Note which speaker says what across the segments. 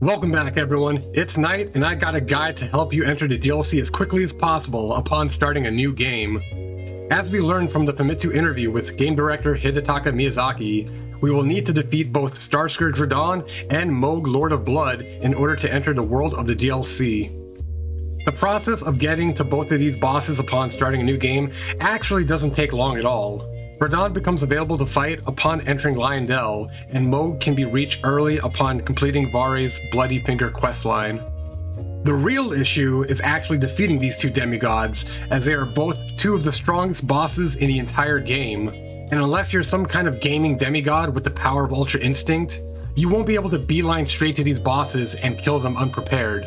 Speaker 1: Welcome back, everyone. It's night, and I got a guide to help you enter the DLC as quickly as possible upon starting a new game. As we learned from the Famitsu interview with game director Hidetaka Miyazaki, we will need to defeat both Starscourge Radahn and Mohg Lord of Blood in order to enter the world of the DLC. The process of getting to both of these bosses upon starting a new game actually doesn't take long at all. Radahn becomes available to fight upon entering Leyndell, and Mohg can be reached early upon completing Vare's Bloody Finger questline. The real issue is actually defeating these two demigods, as they are both two of the strongest bosses in the entire game, and unless you're some kind of gaming demigod with the power of Ultra Instinct, you won't be able to beeline straight to these bosses and kill them unprepared.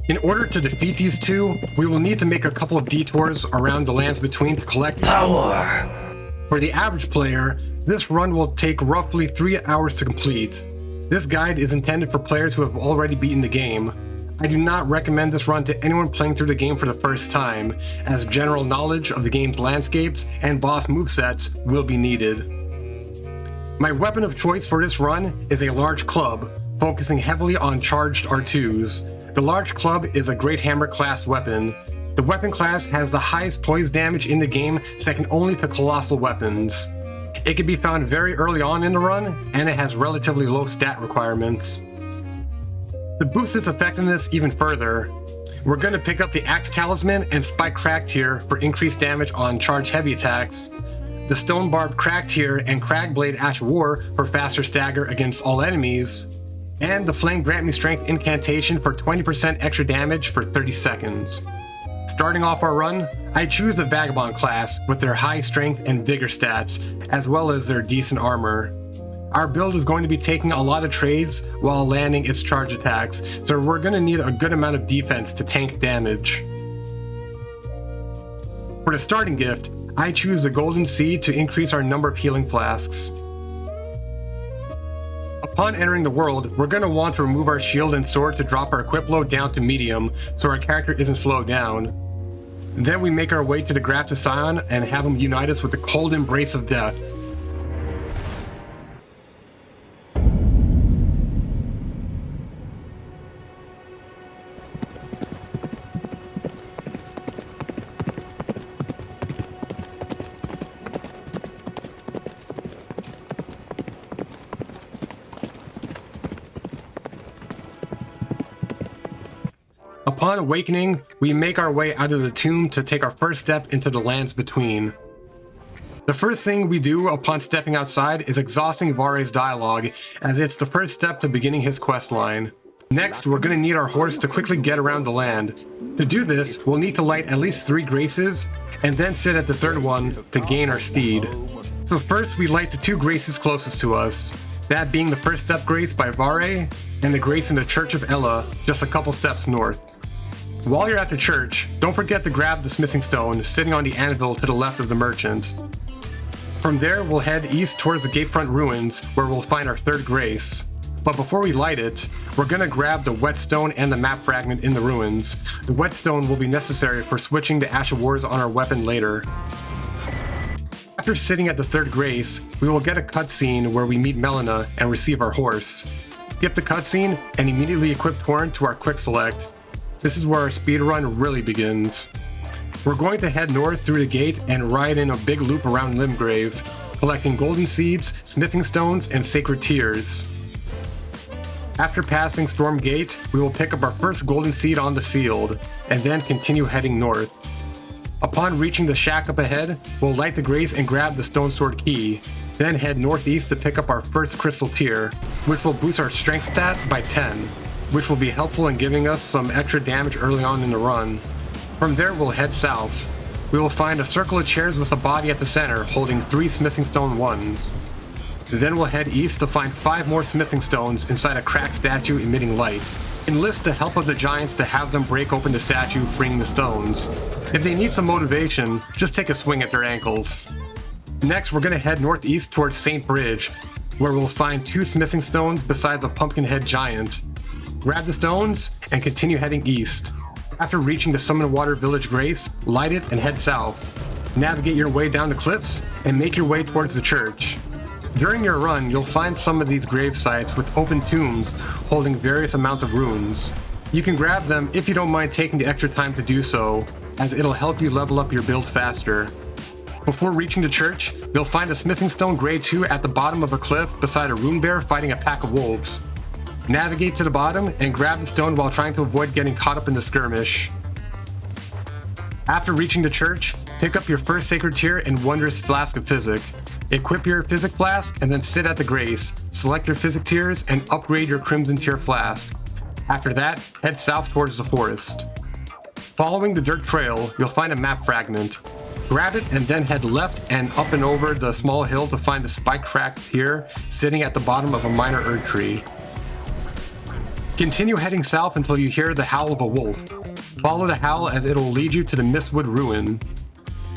Speaker 1: In order to defeat these two, we will need to make a couple of detours around the lands between to collect power. For the average player, this run will take roughly 3 hours to complete. This guide is intended for players who have already beaten the game. I do not recommend this run to anyone playing through the game for the first time, as general knowledge of the game's landscapes and boss movesets will be needed. My weapon of choice for this run is a large club, focusing heavily on charged R2s. The large club is a Great Hammer class weapon. The weapon class has the highest poise damage in the game, second only to colossal weapons. It can be found very early on in the run, and it has relatively low stat requirements. To boost its effectiveness even further, we're going to pick up the Axe Talisman and Spike Crack Tier for increased damage on charge heavy attacks, the Stone Barb Crack Tier and Cragblade Ash War for faster stagger against all enemies, and the Flame Grant Me Strength Incantation for 20% extra damage for 30 seconds. Starting off our run, I choose the Vagabond class with their high strength and vigor stats, as well as their decent armor. Our build is going to be taking a lot of trades while landing its charge attacks, so we're going to need a good amount of defense to tank damage. For the starting gift, I choose the Golden Seed to increase our number of healing flasks. Upon entering the world, we're going to want to remove our shield and sword to drop our equip load down to medium, so our character isn't slowed down. Then we make our way to the Grafted Scion and have him unite us with the Cold Embrace of Death. Upon awakening, we make our way out of the tomb to take our first step into the lands between. The first thing we do upon stepping outside is exhausting Vare's dialogue, as it's the first step to beginning his quest line. Next, we're going to need our horse to quickly get around the land. To do this, we'll need to light at least 3 graces, and then sit at the third one to gain our steed. So first we light the 2 graces closest to us, that being the First Step Grace by Vare, and the grace in the Church of Ella, just a couple steps north. While you're at the church, don't forget to grab the smithing stone sitting on the anvil to the left of the merchant. From there, we'll head east towards the Gatefront Ruins, where we'll find our third grace. But before we light it, we're gonna grab the whetstone and the map fragment in the ruins. The whetstone will be necessary for switching the Ash of Wars on our weapon later. After sitting at the third grace, we will get a cutscene where we meet Melina and receive our horse. Skip the cutscene and immediately equip Torrent to our quick select. This is where our speedrun really begins. We're going to head north through the gate and ride in a big loop around Limgrave, collecting golden seeds, smithing stones, and sacred tears. After passing Storm Gate, we will pick up our first golden seed on the field, and then continue heading north. Upon reaching the shack up ahead, we'll light the grace and grab the Stone Sword key, then head northeast to pick up our first crystal tier, which will boost our strength stat by 10. Which will be helpful in giving us some extra damage early on in the run. From there, we'll head south. We will find a circle of chairs with a body at the center holding 3 smithing stone 1s. Then we'll head east to find 5 more smithing stones inside a cracked statue emitting light. Enlist the help of the giants to have them break open the statue, freeing the stones. If they need some motivation, just take a swing at their ankles. Next, we're going to head northeast towards St. Bridge, where we'll find 2 smithing stones besides a pumpkinhead giant. Grab the stones, and continue heading east. After reaching the Summon Water Village Grace, light it and head south. Navigate your way down the cliffs, and make your way towards the church. During your run, you'll find some of these grave sites with open tombs holding various amounts of runes. You can grab them if you don't mind taking the extra time to do so, as it'll help you level up your build faster. Before reaching the church, you'll find a smithing stone grade 2 at the bottom of a cliff beside a rune bear fighting a pack of wolves. Navigate to the bottom and grab the stone while trying to avoid getting caught up in the skirmish. After reaching the church, pick up your first sacred tier and wondrous flask of physic. Equip your physic flask and then sit at the grace. Select your physic tiers and upgrade your crimson tier flask. After that, head south towards the forest. Following the dirt trail, you'll find a map fragment. Grab it and then head left and up and over the small hill to find the spike-cracked tier sitting at the bottom of a minor Erdtree. Continue heading south until you hear the howl of a wolf. Follow the howl as it'll lead you to the Mistwood Ruin.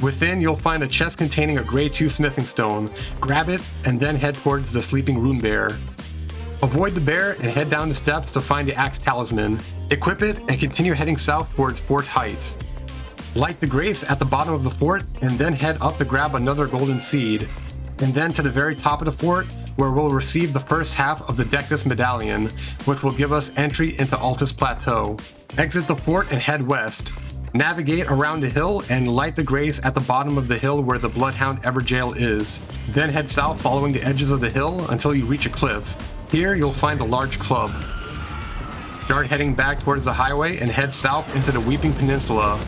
Speaker 1: Within, you'll find a chest containing a grade 2 smithing stone. Grab it and then head towards the sleeping rune bear. Avoid the bear and head down the steps to find the axe talisman. Equip it and continue heading south towards Fort Height. Light the grace at the bottom of the fort and then head up to grab another golden seed. And then to the very top of the fort, where we'll receive the first half of the Dectus Medallion, which will give us entry into Altus Plateau. Exit the fort and head west. Navigate around the hill and light the grace at the bottom of the hill where the Bloodhound Everjail is. Then head south following the edges of the hill until you reach a cliff. Here you'll find a large club. Start heading back towards the highway and head south into the Weeping Peninsula.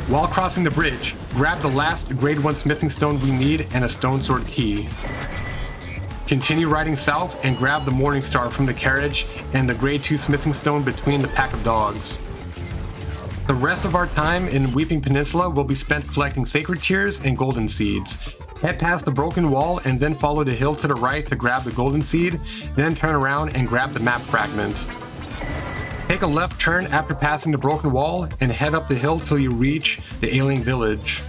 Speaker 1: While crossing the bridge, grab the last grade 1 smithing stone we need and a stone sword key. Continue riding south and grab the Morning Star from the carriage and the grade 2 smithing stone between the pack of dogs. The rest of our time in Weeping Peninsula will be spent collecting sacred tears and golden seeds. Head past the broken wall and then follow the hill to the right to grab the golden seed, then turn around and grab the map fragment. Take a left turn after passing the broken wall and head up the hill till you reach the alien village.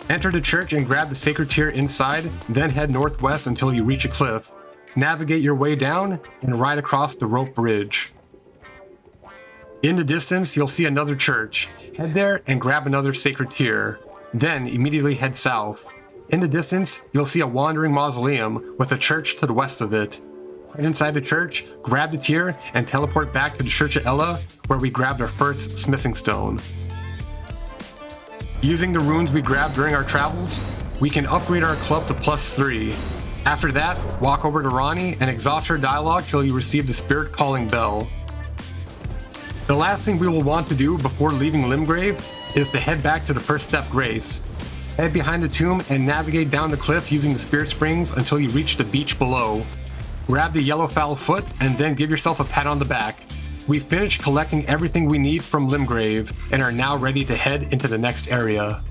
Speaker 1: Enter the church and grab the sacred tier inside, then head northwest until you reach a cliff. Navigate your way down and ride across the rope bridge. In the distance, you'll see another church. Head there and grab another sacred tier. Then immediately head south. In the distance, you'll see a wandering mausoleum with a church to the west of it. Head inside the church, grab the tier, and teleport back to the Church of Ella, where we grabbed our first smithing stone. Using the runes we grabbed during our travels, we can upgrade our club to +3. After that, walk over to Ronnie and exhaust her dialogue till you receive the Spirit Calling Bell. The last thing we will want to do before leaving Limgrave is to head back to the First Step Grace. Head behind the tomb and navigate down the cliff using the Spirit Springs until you reach the beach below. Grab the Yellowfowl foot and then give yourself a pat on the back. We've finished collecting everything we need from Limgrave and are now ready to head into the next area.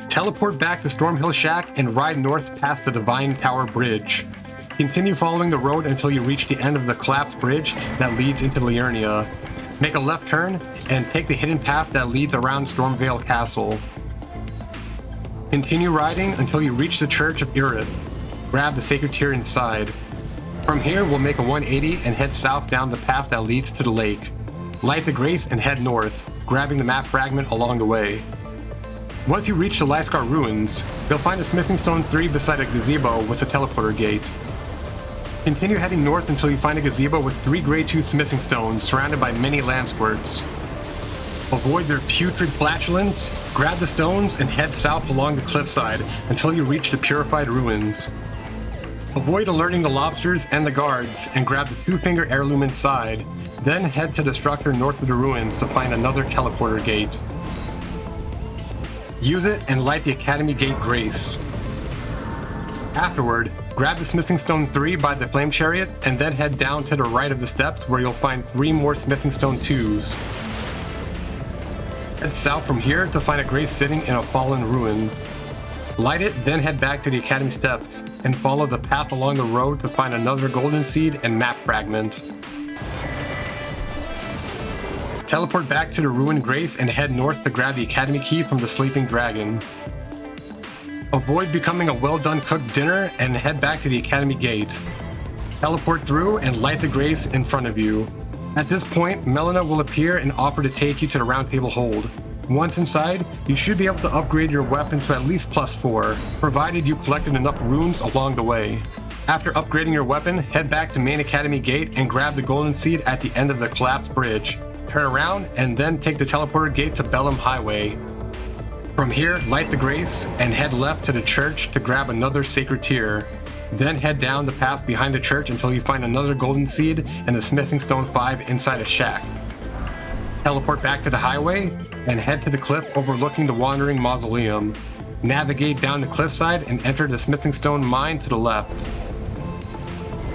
Speaker 1: Teleport back to Stormhill Shack and ride north past the Divine Tower Bridge. Continue following the road until you reach the end of the collapsed bridge that leads into Liurnia. Make a left turn and take the hidden path that leads around Stormvale Castle. Continue riding until you reach the Church of Irith. Grab the sacred tier inside. From here, we'll make a 180 and head south down the path that leads to the lake. Light the grace and head north, grabbing the map fragment along the way. Once you reach the Lyscar Ruins, you'll find a Smithing Stone 3 beside a gazebo with a teleporter gate. Continue heading north until you find a gazebo with 3 grade 2 smithing stones surrounded by many land squirts. Avoid their putrid flatulence, grab the stones, and head south along the cliffside until you reach the Purified Ruins. Avoid alerting the lobsters and the guards and grab the 2-finger heirloom inside, then head to the structure north of the ruins to find another teleporter gate. Use it and light the Academy Gate Grace. Afterward, grab the Smithing Stone 3 by the Flame Chariot and then head down to the right of the steps where you'll find 3 more Smithing Stone 2s. Head south from here to find a grace sitting in a fallen ruin. Light it, then head back to the Academy steps and follow the path along the road to find another golden seed and map fragment. Teleport back to the ruined grace and head north to grab the Academy key from the Sleeping Dragon. Avoid becoming a well-done cooked dinner and head back to the Academy Gate. Teleport through and light the grace in front of you. At this point, Melina will appear and offer to take you to the Round Table Hold. Once inside, you should be able to upgrade your weapon to at least +4, provided you collected enough runes along the way. After upgrading your weapon, head back to Main Academy Gate and grab the Golden Seed at the end of the collapsed bridge. Turn around and then take the teleporter gate to Bellum Highway. From here, light the grace and head left to the church to grab another sacred tier. Then head down the path behind the church until you find another golden seed and the smithing stone 5 inside a shack. Teleport back to the highway and head to the cliff overlooking the Wandering Mausoleum. Navigate down the cliffside and enter the smithing stone mine to the left.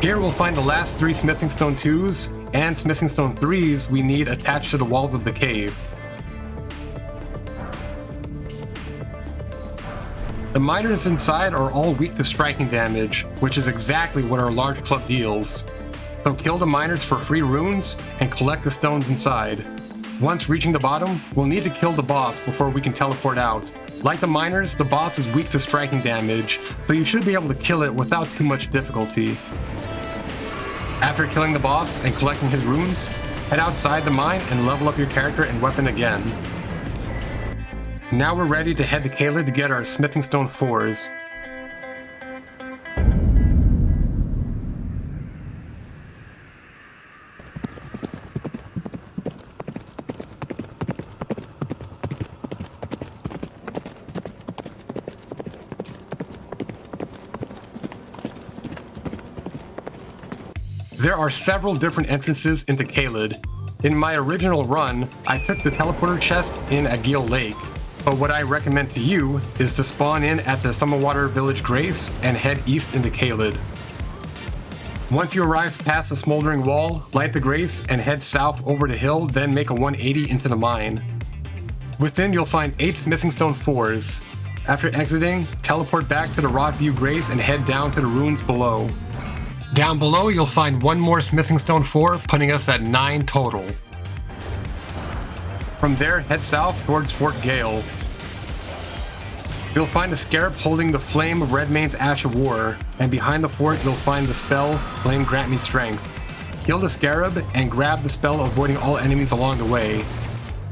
Speaker 1: Here we'll find the last 3 smithing stone 2s and smithing stone 3s we need attached to the walls of the cave. The miners inside are all weak to striking damage, which is exactly what our large club deals. So kill the miners for free runes and collect the stones inside. Once reaching the bottom, we'll need to kill the boss before we can teleport out. Like the miners, the boss is weak to striking damage, so you should be able to kill it without too much difficulty. After killing the boss and collecting his runes, head outside the mine and level up your character and weapon again. Now we're ready to head to Caelid to get our smithing stone 4s. There are several different entrances into Caelid. In my original run, I took the teleporter chest in Agil Lake. But what I recommend to you is to spawn in at the Summerwater Village Grace and head east into Caelid. Once you arrive past the smoldering wall, light the Grace and head south over the hill, then make a 180 into the mine. Within you'll find 8 smithing stone 4s. After exiting, teleport back to the Rockview Grace and head down to the ruins below. Down below you'll find 1 more smithing stone 4, putting us at 9 total. From there, head south towards Fort Gale. You'll find a scarab holding the flame of Redmane's Ash of War, and behind the fort you'll find the spell, Flame Grant Me Strength. Kill the scarab and grab the spell, avoiding all enemies along the way.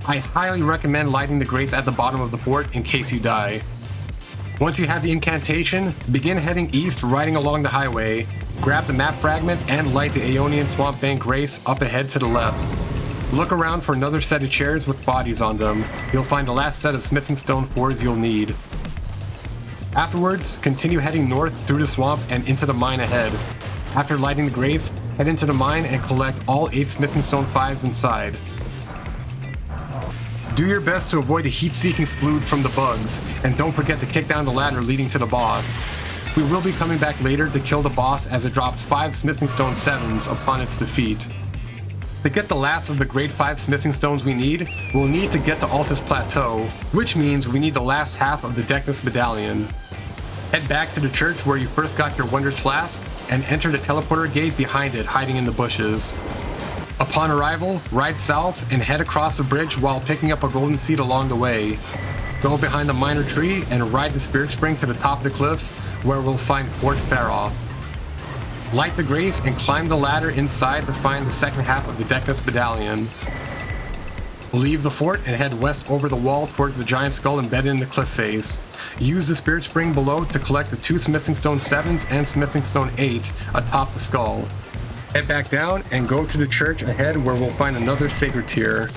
Speaker 1: I highly recommend lighting the grace at the bottom of the fort in case you die. Once you have the incantation, begin heading east, riding along the highway. Grab the map fragment and light the Aeonian Swamp Bank Grace up ahead to the left. Look around for another set of chairs with bodies on them. You'll find the last set of smithing stone 4s you'll need. Afterwards, continue heading north through the swamp and into the mine ahead. After lighting the grace, head into the mine and collect all 8 smithing stone 5s inside. Do your best to avoid the heat-seeking splood from the bugs, and don't forget to kick down the ladder leading to the boss. We will be coming back later to kill the boss as it drops 5 smithing stone 7s upon its defeat. To get the last of the grade 5 smithing stones we need, we'll need to get to Altus Plateau, which means we need the last half of the Decnus Medallion. Head back to the church where you first got your Wonders Flask, and enter the teleporter gate behind it, hiding in the bushes. Upon arrival, ride south and head across the bridge while picking up a golden seed along the way. Go behind the minor tree and ride the Spirit Spring to the top of the cliff, where we'll find Fort Faroth. Light the grace and climb the ladder inside to find the second half of the Decnus Medallion. Leave the fort and head west over the wall towards the giant skull embedded in the cliff face. Use the Spirit Spring below to collect the 2 smithing stone 7s and smithing stone 8 atop the skull. Head back down and go to the church ahead where we'll find another sacred tier.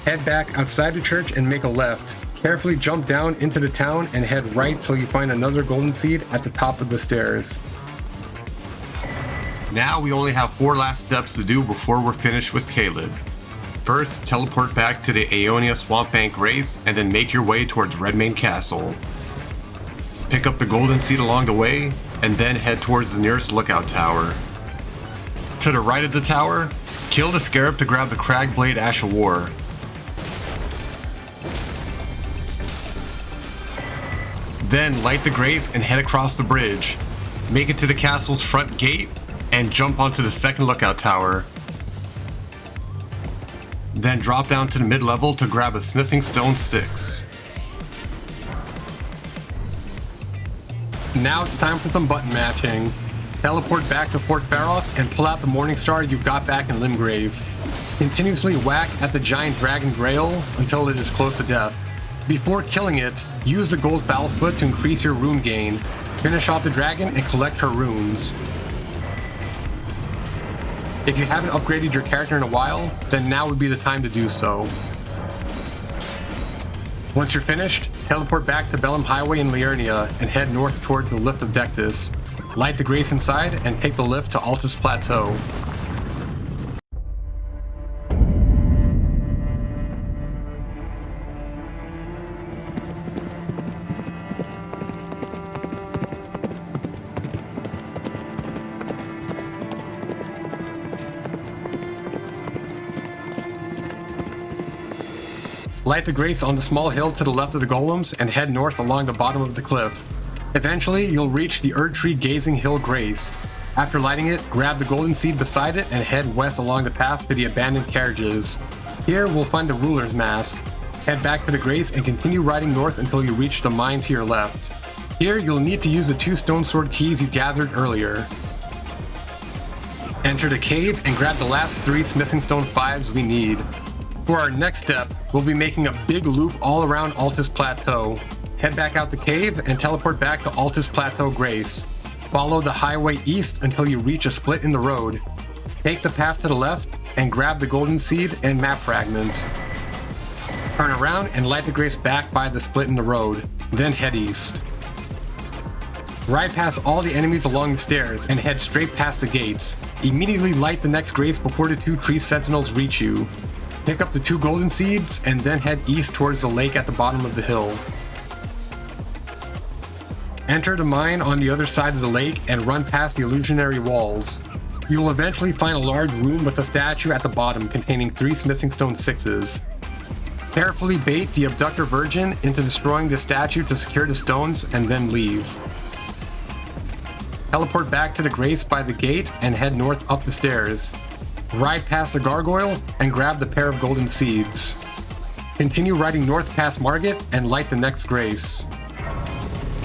Speaker 1: Head back outside the church and make a left. Carefully jump down into the town and head right till you find another golden seed at the top of the stairs. Now we only have 4 last steps to do before we're finished with Caelid. First, teleport back to the Aeonia Swamp Bank Grace and then make your way towards Redmane Castle. Pick up the golden seed along the way and then head towards the nearest lookout tower. To the right of the tower, kill the scarab to grab the Cragblade Ash of War. Then light the grace and head across the bridge. Make it to the castle's front gate and jump onto the second lookout tower. Then drop down to the mid-level to grab a smithing stone 6. Now it's time for some button matching. Teleport back to Fort Faroth and pull out the Morning Star you got back in Limgrave. Continuously whack at the giant dragon Grail until it is close to death. Before killing it, use the gold Foulfoot to increase your rune gain. Finish off the dragon and collect her runes. If you haven't upgraded your character in a while, then now would be the time to do so. Once you're finished, teleport back to Bellum Highway in Liurnia and head north towards the Lift of Dectus. Light the Grace inside and take the lift to Altus Plateau. Light the Grace on the small hill to the left of the golems and head north along the bottom of the cliff. Eventually, you'll reach the Erdtree Gazing Hill Grace. After lighting it, grab the golden seed beside it and head west along the path to the abandoned carriages. Here, we'll find the Ruler's Mask. Head back to the Grace and continue riding north until you reach the mine to your left. Here, you'll need to use the 2 stone sword keys you gathered earlier. Enter the cave and grab the last 3 smithing stone 5s we need. For our next step, we'll be making a big loop all around Altus Plateau. Head back out the cave and teleport back to Altus Plateau Grace. Follow the highway east until you reach a split in the road. Take the path to the left and grab the golden seed and map fragment. Turn around and light the Grace back by the split in the road, then head east. Ride past all the enemies along the stairs and head straight past the gates. Immediately light the next Grace before the 2 tree sentinels reach you. Pick up the 2 golden seeds and then head east towards the lake at the bottom of the hill. Enter the mine on the other side of the lake and run past the illusionary walls. You will eventually find a large room with a statue at the bottom containing 3 smithing stone 6s. Carefully bait the abductor virgin into destroying the statue to secure the stones and then leave. Teleport back to the Grace by the gate and head north up the stairs. Ride past the gargoyle and grab the pair of golden seeds. Continue riding north past Margit and light the next Grace.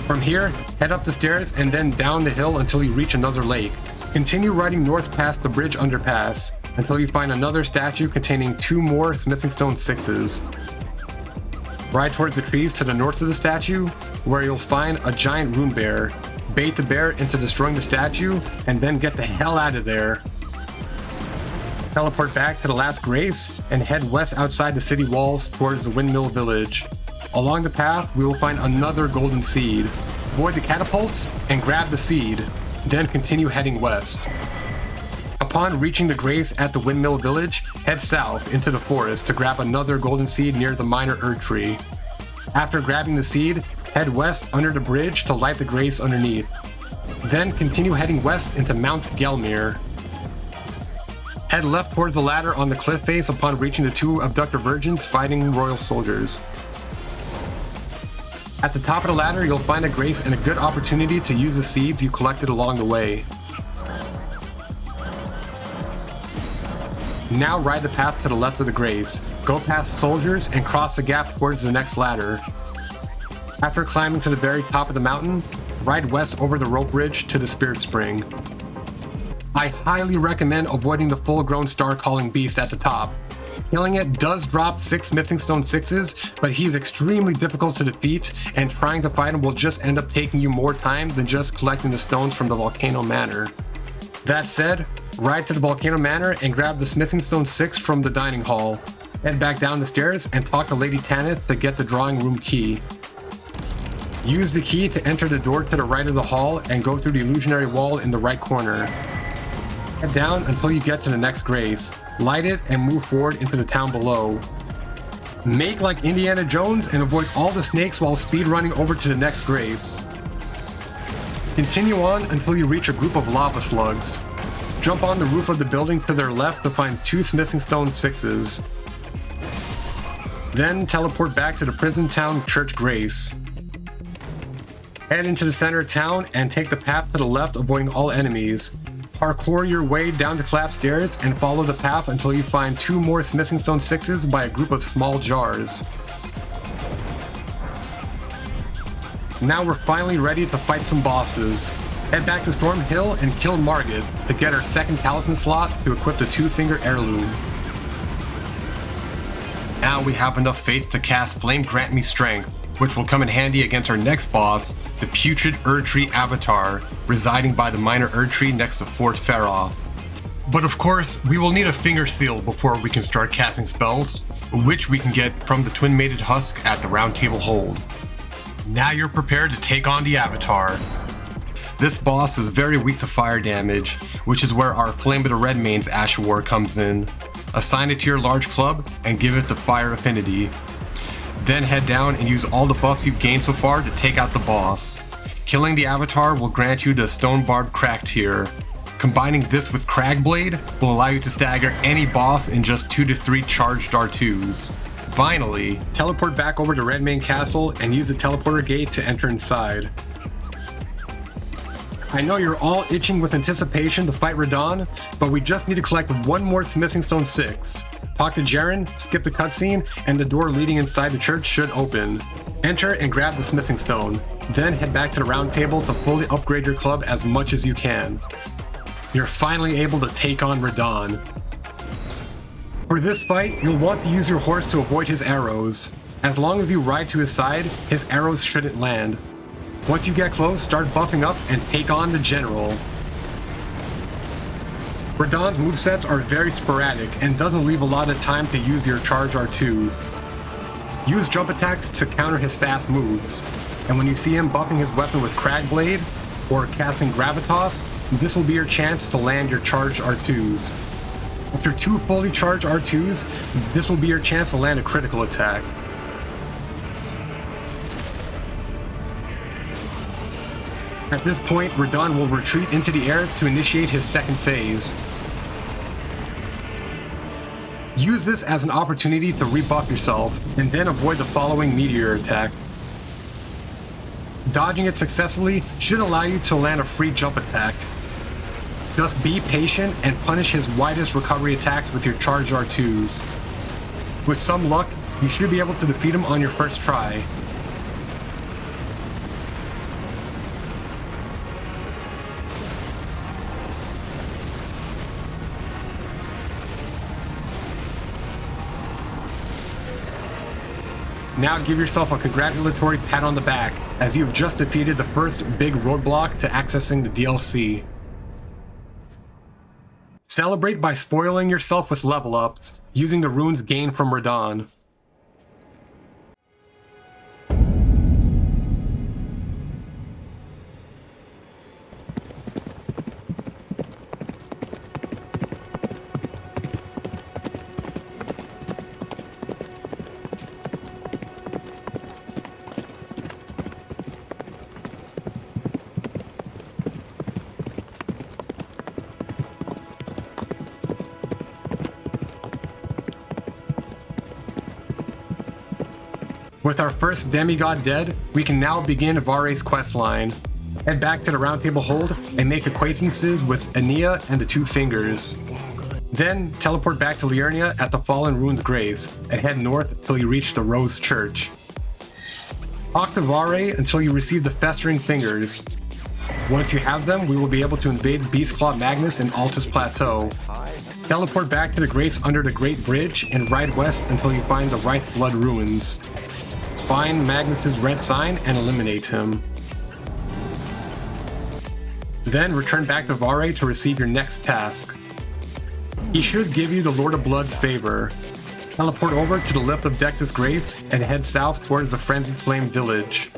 Speaker 1: From here, head up the stairs and then down the hill until you reach another lake. Continue riding north past the bridge underpass until you find another statue containing 2 more smithing stone 6s. Ride towards the trees to the north of the statue, where you'll find a giant rune bear. Bait the bear into destroying the statue and then get the hell out of there. Teleport back to the last Grace and head west outside the city walls towards the Windmill Village. Along the path, we will find another golden seed. Avoid the catapults and grab the seed, then continue heading west. Upon reaching the Grace at the Windmill Village, head south into the forest to grab another golden seed near the minor Erdtree. After grabbing the seed, head west under the bridge to light the Grace underneath. Then continue heading west into Mount Gelmir. Head left towards the ladder on the cliff face upon reaching the 2 abductor virgins fighting royal soldiers. At the top of the ladder, you'll find a Grace and a good opportunity to use the seeds you collected along the way. Now ride the path to the left of the Grace, go past the soldiers, and cross the gap towards the next ladder. After climbing to the very top of the mountain, ride west over the rope bridge to the Spirit Spring. I highly recommend avoiding the full-grown star-calling beast at the top. Killing it does drop 6 smithing stone 6s, but he's extremely difficult to defeat, and trying to fight him will just end up taking you more time than just collecting the stones from the Volcano Manor. That said, ride to the Volcano Manor and grab the smithing stone 6 from the dining hall. Head back down the stairs and talk to Lady Tanith to get the drawing room key. Use the key to enter the door to the right of the hall and go through the illusionary wall in the right corner. Head down until you get to the next Grace. Light it and move forward into the town below. Make like Indiana Jones and avoid all the snakes while speed running over to the next Grace. Continue on until you reach a group of lava slugs. Jump on the roof of the building to their left to find 2 smithing stone 6s. Then teleport back to the prison town Church Grace. Head into the center of town and take the path to the left, avoiding all enemies. Parkour your way down the collapsed stairs and follow the path until you find 2 more smithing stone 6s by a group of small jars. Now we're finally ready to fight some bosses. Head back to Storm Hill and kill Margit to get our second talisman slot to equip the 2-finger heirloom. Now we have enough faith to cast Flame Grant Me Strength, which will come in handy against our next boss, the putrid Erdtree avatar, residing by the minor Erdtree next to Fort Farah. But of course, we will need a finger seal before we can start casting spells, which we can get from the twin-mated husk at the Round Table Hold. Now you're prepared to take on the avatar. This boss is very weak to fire damage, which is where our Flame of the Redmane's Ash War comes in. Assign it to your large club and give it the fire affinity. Then head down and use all the buffs you've gained so far to take out the boss. Killing the avatar will grant you the Stone Barbed Crack tier. Combining this with Cragblade will allow you to stagger any boss in just 2 to 3 charged R2s. Finally, teleport back over to Redmane Castle and use the teleporter gate to enter inside. I know you're all itching with anticipation to fight Radahn, but we just need to collect one more Smithing Stone 6. Talk to Jaren, skip the cutscene, and the door leading inside the church should open. Enter and grab the Smithing Stone, then head back to the round table to fully upgrade your club as much as you can. You're finally able to take on Radahn. For this fight, you'll want to use your horse to avoid his arrows. As long as you ride to his side, his arrows shouldn't land. Once you get close, start buffing up and take on the general. Radahn's movesets are very sporadic and doesn't leave a lot of time to use your charge R2s. Use jump attacks to counter his fast moves, and when you see him buffing his weapon with Cragblade or casting Gravitas, this will be your chance to land your charged R2s. After 2 fully charged R2s, this will be your chance to land a critical attack. At this point, Radahn will retreat into the air to initiate his second phase. Use this as an opportunity to rebuff yourself, and then avoid the following meteor attack. Dodging it successfully should allow you to land a free jump attack. Just be patient and punish his widest recovery attacks with your charged R2s. With some luck, you should be able to defeat him on your first try. Now give yourself a congratulatory pat on the back, as you've just defeated the first big roadblock to accessing the DLC. Celebrate by spoiling yourself with level ups, using the runes gained from Radahn. With our first demigod dead, we can now begin Vare's questline. Head back to the Round Table Hold and make acquaintances with Ania and the 2 Fingers. Then teleport back to Liurnia at the Fallen Rune's Grace and head north till you reach the Rose Church. Talk to Vare until you receive the Festering Fingers. Once you have them, we will be able to invade Beastclaw Magnus in Altus Plateau. Teleport back to the Grace under the Great Bridge and ride west until you find the Right Blood Ruins. Find Magnus's red sign and eliminate him. Then return back to Vare to receive your next task. He should give you the Lord of Blood's favor. Teleport over to the lift of Dectus Grace and head south towards the Frenzied Flame Village.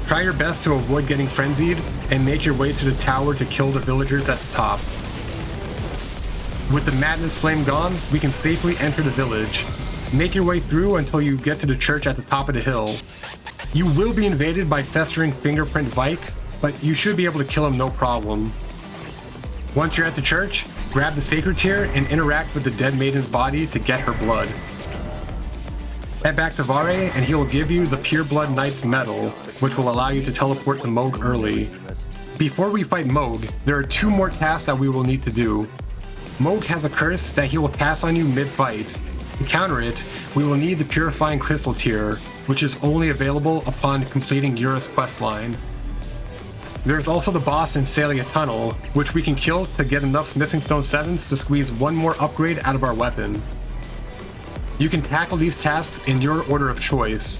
Speaker 1: Try your best to avoid getting frenzied and make your way to the tower to kill the villagers at the top. With the Madness Flame gone, we can safely enter the village. Make your way through until you get to the church at the top of the hill. You will be invaded by Festering Fingerprint Vike, but you should be able to kill him no problem. Once you're at the church, grab the Sacred Tear and interact with the dead maiden's body to get her blood. Head back to Vare and he will give you the Pure Blood Knight's Medal, which will allow you to teleport to Mohg early. Before we fight Mohg, there are 2 more tasks that we will need to do. Mohg has a curse that he will cast on you mid-fight. To counter it, we will need the Purifying Crystal Tier, which is only available upon completing Yura's questline. There's also the boss in Salia Tunnel, which we can kill to get enough Smithing Stone 7s to squeeze one more upgrade out of our weapon. You can tackle these tasks in your order of choice.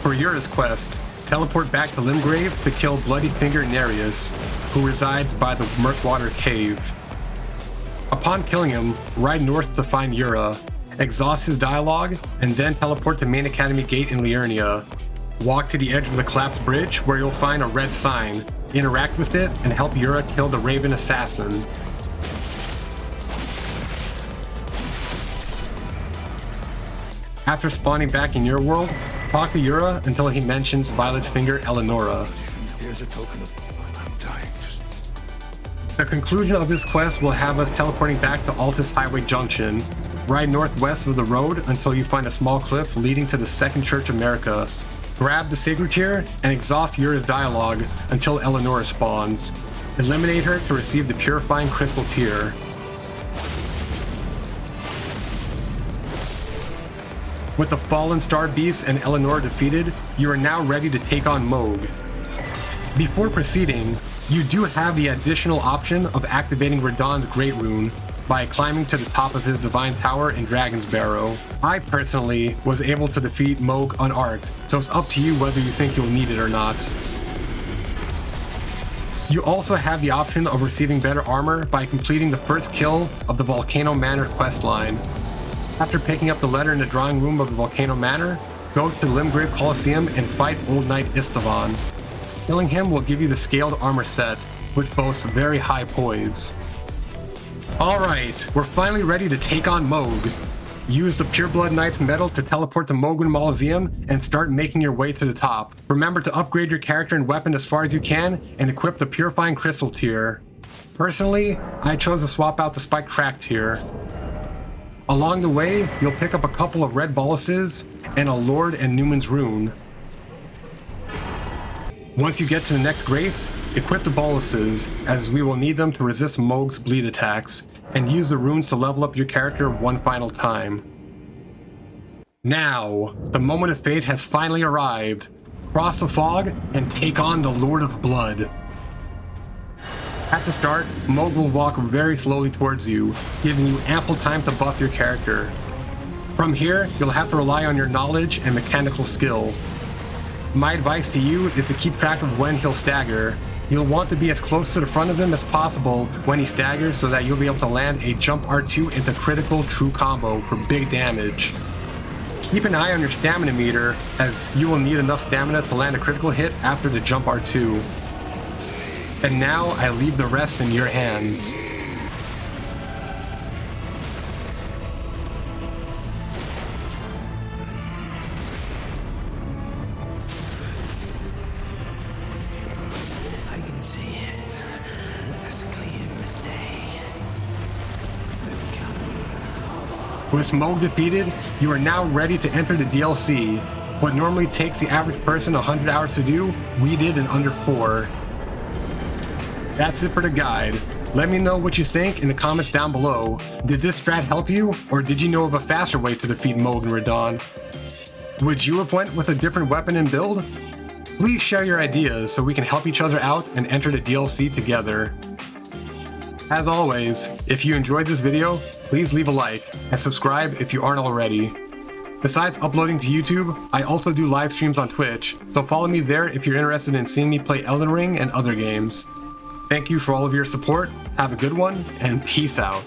Speaker 1: For Yura's quest, teleport back to Limgrave to kill Bloody Finger Nereus, who resides by the Murkwater Cave. Upon killing him, ride north to find Yura, exhaust his dialogue, and then teleport to Main Academy Gate in Liurnia. Walk to the edge of the collapsed bridge where you'll find a red sign, interact with it, and help Yura kill the Raven Assassin. After spawning back in your world, talk to Yura until he mentions Violet Finger Eleonora.
Speaker 2: Here's a token of I'm dying.
Speaker 1: The conclusion of this quest will have us teleporting back to Altus Highway Junction. Ride northwest of the road until you find a small cliff leading to the Second Church America. Grab the Sacred Tear and exhaust Yura's dialogue until Eleonora spawns. Eliminate her to receive the Purifying Crystal Tear. With the Fallen Star Beast and Eleanor defeated, you are now ready to take on Mohg. Before proceeding, you do have the additional option of activating Radahn's Great Rune by climbing to the top of his Divine Tower in Dragon's Barrow. I personally was able to defeat Mohg unarced, so it's up to you whether you think you'll need it or not. You also have the option of receiving better armor by completing the first kill of the Volcano Manor questline. After picking up the letter in the drawing room of the Volcano Manor, go to Limgrave Coliseum and fight Old Knight Istvan. Killing him will give you the scaled armor set, which boasts very high poise. Alright, we're finally ready to take on Mohg. Use the Pureblood Knight's medal to teleport to Mohgwyn Mausoleum and start making your way to the top. Remember to upgrade your character and weapon as far as you can and equip the Purifying Crystal Tear. Personally, I chose to swap out the Spiked Crack Tear. Along the way, you'll pick up a couple of red boluses and a Lord and Newman's Rune. Once you get to the next grace, equip the boluses, as we will need them to resist Mohg's bleed attacks, and use the runes to level up your character one final time. Now, the moment of fate has finally arrived. Cross the fog and take on the Lord of Blood. At the start, Mohg will walk very slowly towards you, giving you ample time to buff your character. From here, you'll have to rely on your knowledge and mechanical skill. My advice to you is to keep track of when he'll stagger. You'll want to be as close to the front of him as possible when he staggers so that you'll be able to land a jump R2 into critical true combo for big damage. Keep an eye on your stamina meter, as you will need enough stamina to land a critical hit after the jump R2. And now I leave the rest in your hands.
Speaker 2: I can see it as clear as day.
Speaker 1: With Mohg defeated, you are now ready to enter the DLC. What normally takes the average person 100 hours to do, we did in under 4. That's it for the guide. Let me know what you think in the comments down below. Did this strat help you, or did you know of a faster way to defeat Mohg and Radahn? Would you have went with a different weapon and build? Please share your ideas so we can help each other out and enter the DLC together. As always, if you enjoyed this video, please leave a like and subscribe if you aren't already. Besides uploading to YouTube, I also do live streams on Twitch, so follow me there if you're interested in seeing me play Elden Ring and other games. Thank you for all of your support, have a good one, and peace out.